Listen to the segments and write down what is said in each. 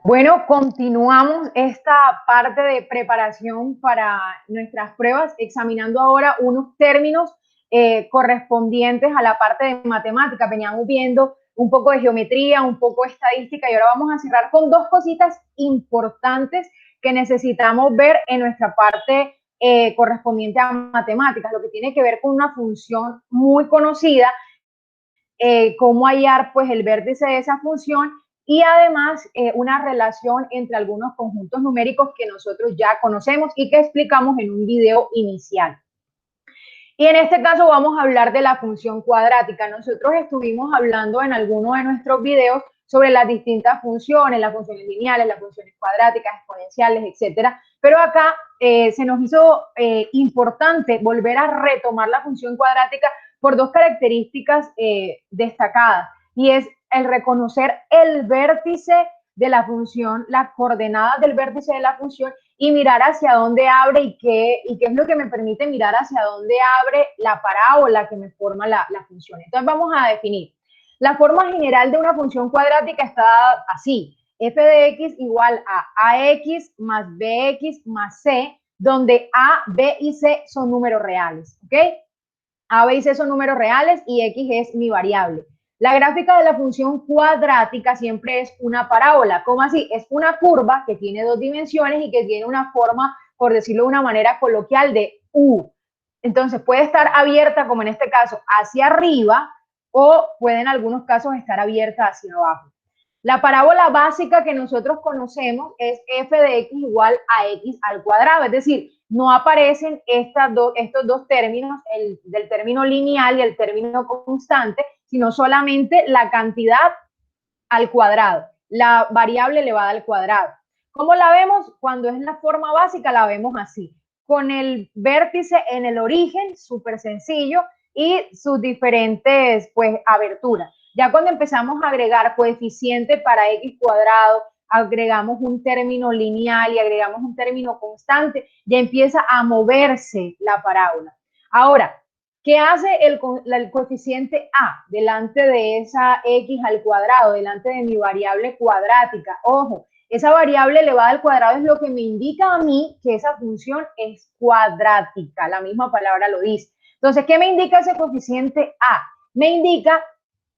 Bueno, continuamos esta parte de preparación para nuestras pruebas, examinando ahora unos términos correspondientes a la parte de matemática. Veníamos viendo un poco de geometría, un poco de estadística y ahora vamos a cerrar con dos cositas importantes que necesitamos ver en nuestra parte correspondiente a matemáticas, lo que tiene que ver con una función muy conocida, cómo hallar pues el vértice de esa función y además una relación entre algunos conjuntos numéricos que nosotros ya conocemos y que explicamos en un video inicial. Y en este caso vamos a hablar de la función cuadrática. Nosotros estuvimos hablando en algunos de nuestros videos sobre las distintas funciones, las funciones lineales, las funciones cuadráticas, exponenciales, etcétera. Pero acá se nos hizo importante volver a retomar la función cuadrática por dos características destacadas, y es el reconocer el vértice de la función, las coordenadas del vértice de la función y mirar hacia dónde abre y qué es lo que me permite mirar hacia dónde abre la parábola que me forma la función. Entonces vamos a definir. La forma general de una función cuadrática está así: f de x igual a ax más bx más c, donde a, b y c son números reales, ¿ok? A, b y c son números reales y x es mi variable. La gráfica de la función cuadrática siempre es una parábola. ¿Cómo así? Es una curva que tiene dos dimensiones y que tiene una forma, por decirlo de una manera coloquial, de U. Entonces puede estar abierta, como en este caso, hacia arriba, o puede en algunos casos estar abierta hacia abajo. La parábola básica que nosotros conocemos es f de x igual a x al cuadrado, es decir, no aparecen estos dos términos, el del término lineal y el término constante, sino solamente la cantidad al cuadrado, la variable elevada al cuadrado. ¿Cómo la vemos? Cuando es la forma básica la vemos así, con el vértice en el origen, súper sencillo, y sus diferentes pues aberturas. Ya cuando empezamos a agregar coeficiente para x cuadrado, agregamos un término lineal y agregamos un término constante, ya empieza a moverse la parábola. Ahora, ¿qué hace el coeficiente a delante de esa x al cuadrado, delante de mi variable cuadrática? Ojo, esa variable elevada al cuadrado es lo que me indica a mí que esa función es cuadrática, la misma palabra lo dice. Entonces, ¿qué me indica ese coeficiente a? Me indica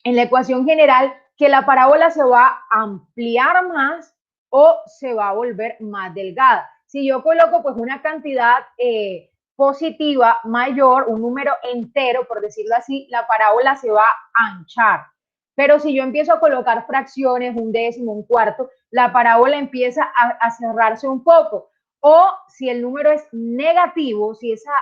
en la ecuación general que la parábola se va a ampliar más o se va a volver más delgada. Si yo coloco pues una cantidad positiva mayor, un número entero, por decirlo así, la parábola se va a anchar. Pero si yo empiezo a colocar fracciones, un décimo, un cuarto, la parábola empieza a cerrarse un poco. O si el número es negativo, si esa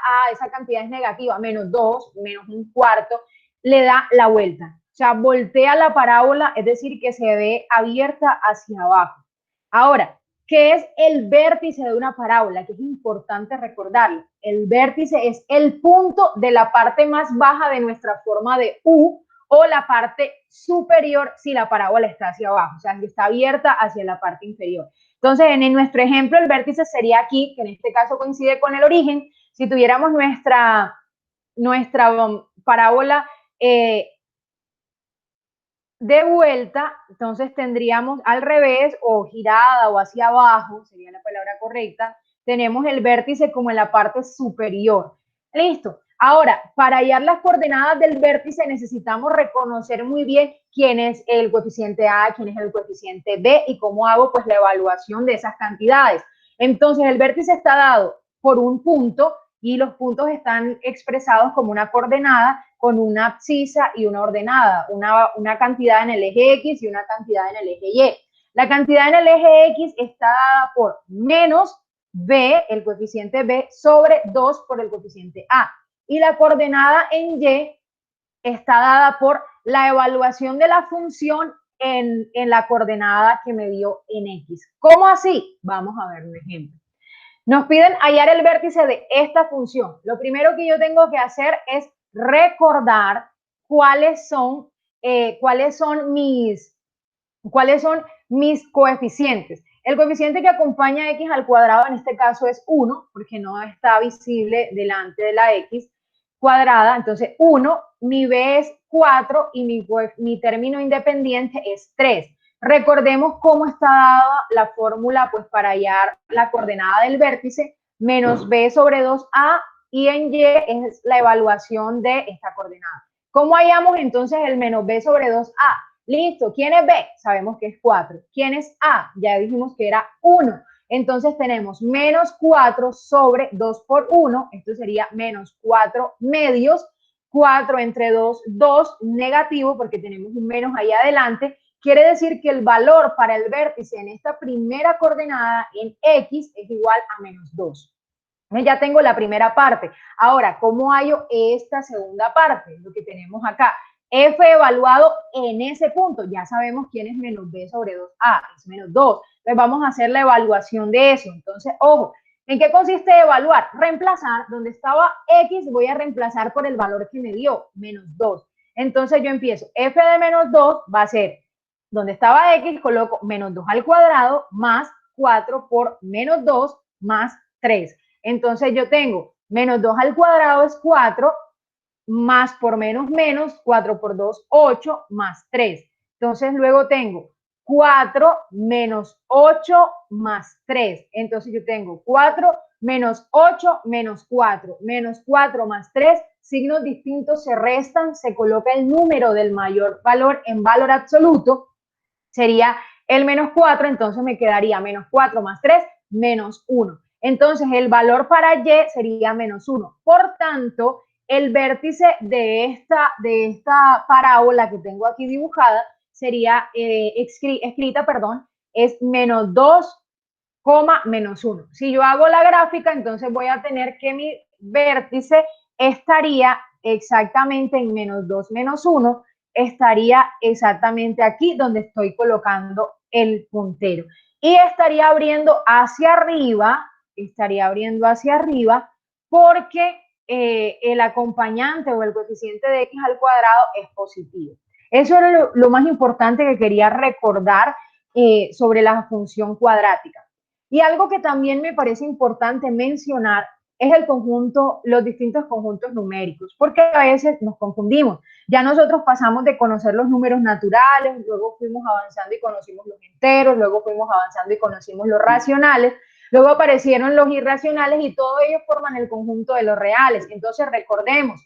cantidad es negativa, menos 2, menos un cuarto, le da la vuelta. O sea, voltea la parábola, es decir, que se ve abierta hacia abajo. Ahora, ¿qué es el vértice de una parábola? Que es importante recordarlo. El vértice es el punto de la parte más baja de nuestra forma de U, o la parte superior si la parábola está hacia abajo, o sea, si está abierta hacia la parte inferior. Entonces, en nuestro ejemplo, el vértice sería aquí, que en este caso coincide con el origen. Si tuviéramos nuestra parábola de vuelta, entonces tendríamos al revés o girada o hacia abajo, sería la palabra correcta, tenemos el vértice como en la parte superior. Listo. Ahora, para hallar las coordenadas del vértice necesitamos reconocer muy bien quién es el coeficiente A, quién es el coeficiente B y cómo hago pues la evaluación de esas cantidades. Entonces, el vértice está dado por un punto y los puntos están expresados como una coordenada con una abscisa y una ordenada, una cantidad en el eje X y una cantidad en el eje Y. La cantidad en el eje X está dada por menos B, el coeficiente B, sobre 2 por el coeficiente A. Y la coordenada en Y está dada por la evaluación de la función en la coordenada que me dio en X. ¿Cómo así? Vamos a ver un ejemplo. Nos piden hallar el vértice de esta función. Lo primero que yo tengo que hacer es recordar cuáles son mis coeficientes. El coeficiente que acompaña a x al cuadrado en este caso es 1, porque no está visible delante de la x cuadrada. Entonces 1, mi b es 4 y mi término independiente es 3. Recordemos cómo está dada la fórmula pues para hallar la coordenada del vértice, menos b sobre 2a, y en y es la evaluación de esta coordenada. ¿Cómo hallamos entonces el menos b sobre 2a? Listo, ¿quién es b? Sabemos que es 4. ¿Quién es a? Ya dijimos que era 1. Entonces tenemos menos 4 sobre 2 por 1, esto sería menos 4 medios, 4 entre 2, 2, negativo porque tenemos un menos ahí adelante. Quiere decir que el valor para el vértice en esta primera coordenada en X es igual a menos 2. Ya tengo la primera parte. Ahora, ¿cómo hallo esta segunda parte? Lo que tenemos acá. F evaluado en ese punto. Ya sabemos quién es menos B sobre 2A. Es menos 2. Entonces vamos a hacer la evaluación de eso. Entonces, ojo, ¿en qué consiste evaluar? Reemplazar. Donde estaba X, voy a reemplazar por el valor que me dio, menos 2. Entonces yo empiezo. F de menos 2 va a ser, donde estaba X, coloco menos 2 al cuadrado más 4 por menos 2 más 3. Entonces yo tengo menos 2 al cuadrado es 4, más por menos menos, 4 por 2, 8, más 3. Entonces luego tengo 4 menos 8 más 3. Entonces yo tengo 4 menos 8 menos 4, menos 4 más 3, signos distintos se restan, se coloca el número del mayor valor en valor absoluto, sería el menos 4, entonces me quedaría menos 4 más 3, menos 1. Entonces, el valor para y sería menos 1. Por tanto, el vértice de esta parábola que tengo aquí dibujada sería escrita, es menos 2, menos 1. Si yo hago la gráfica, entonces voy a tener que mi vértice estaría exactamente en menos 2, menos 1, estaría exactamente aquí donde estoy colocando el puntero. Y estaría abriendo hacia arriba porque el acompañante o el coeficiente de x al cuadrado es positivo. Eso era lo más importante que quería recordar sobre la función cuadrática. Y algo que también me parece importante mencionar es el conjunto, los distintos conjuntos numéricos, porque a veces nos confundimos. Ya nosotros pasamos de conocer los números naturales, luego fuimos avanzando y conocimos los enteros, luego fuimos avanzando y conocimos los racionales, luego aparecieron los irracionales y todos ellos forman el conjunto de los reales. Entonces recordemos,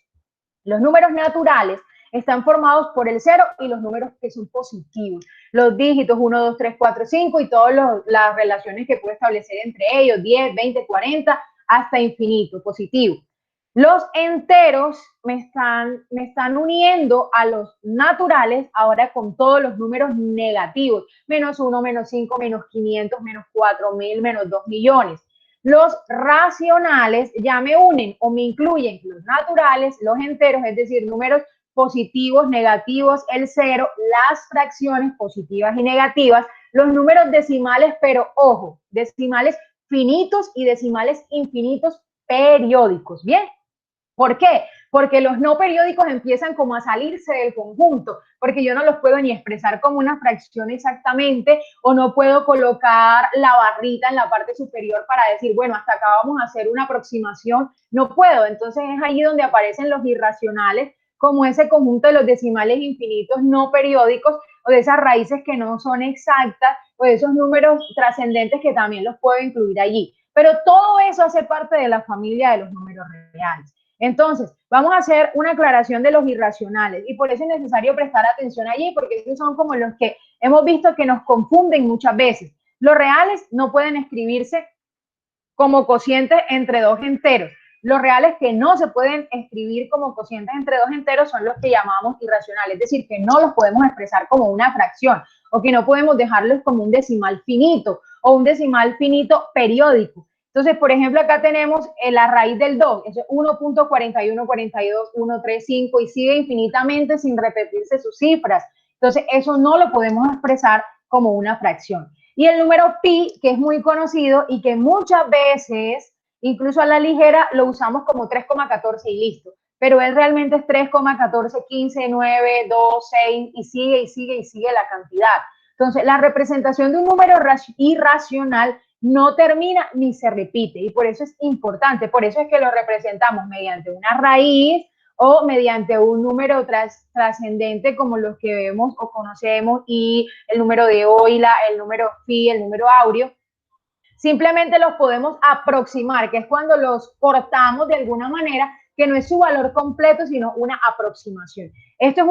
los números naturales están formados por el 0 y los números que son positivos. Los dígitos 1, 2, 3, 4, 5 y todas las relaciones que puede establecer entre ellos, 10, 20, 40, hasta infinito, positivo. Los enteros me están uniendo a los naturales ahora con todos los números negativos. Menos 1, menos 5, menos 500, menos 4.000, menos 2 millones. Los racionales ya me unen o me incluyen los naturales, los enteros, es decir, números positivos, negativos, el 0, las fracciones positivas y negativas, los números decimales, pero ojo, decimales finitos y decimales infinitos periódicos, ¿bien? ¿Por qué? Porque los no periódicos empiezan como a salirse del conjunto, porque yo no los puedo ni expresar como una fracción exactamente, o no puedo colocar la barrita en la parte superior para decir, bueno, hasta acá vamos a hacer una aproximación, no puedo. Entonces es ahí donde aparecen los irracionales, como ese conjunto de los decimales infinitos no periódicos, o de esas raíces que no son exactas, o de esos números trascendentes que también los puedo incluir allí. Pero todo eso hace parte de la familia de los números reales. Entonces, vamos a hacer una aclaración de los irracionales y por eso es necesario prestar atención allí, porque esos son como los que hemos visto que nos confunden muchas veces. Los reales no pueden escribirse como cocientes entre dos enteros. Los reales que no se pueden escribir como cocientes entre dos enteros son los que llamamos irracionales, es decir, que no los podemos expresar como una fracción o que no podemos dejarlos como un decimal finito o un decimal finito periódico. Entonces, por ejemplo, acá tenemos la raíz del 2, es 1.4142, 135 y sigue infinitamente sin repetirse sus cifras. Entonces, eso no lo podemos expresar como una fracción. Y el número pi, que es muy conocido y que muchas veces, incluso a la ligera, lo usamos como 3,14 y listo. Pero él realmente es 3,14, 15, 9, 2, 6 y sigue y sigue y sigue la cantidad. Entonces, la representación de un número irracional no termina ni se repite y por eso es importante, por eso es que lo representamos mediante una raíz o mediante un número trascendente como los que vemos o conocemos, y el número de Euler, el número phi, el número áureo. Simplemente los podemos aproximar, que es cuando los cortamos de alguna manera, que no es su valor completo, sino una aproximación. Esto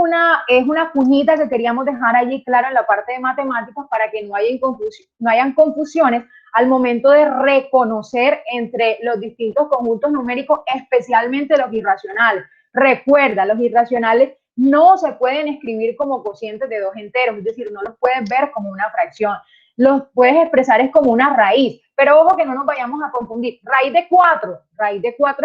es una cuñita que queríamos dejar allí claro en la parte de matemáticas para que no hayan confusiones al momento de reconocer entre los distintos conjuntos numéricos, especialmente los irracionales. Recuerda, los irracionales no se pueden escribir como cocientes de dos enteros, es decir, no los puedes ver como una fracción, los puedes expresar es como una raíz, pero ojo que no nos vayamos a confundir. Raíz de 4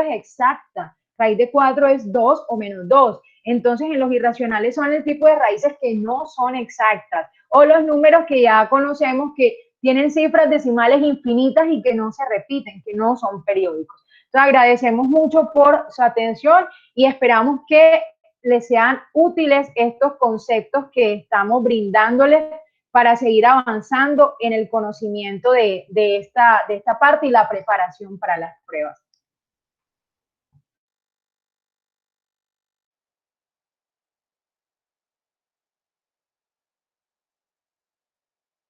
es exacta, raíz de 4 es 2 o menos 2. Entonces, en los irracionales son el tipo de raíces que no son exactas, o los números que ya conocemos que tienen cifras decimales infinitas y que no se repiten, que no son periódicos. Entonces, agradecemos mucho por su atención y esperamos que les sean útiles estos conceptos que estamos brindándoles para seguir avanzando en el conocimiento de esta parte y la preparación para las pruebas.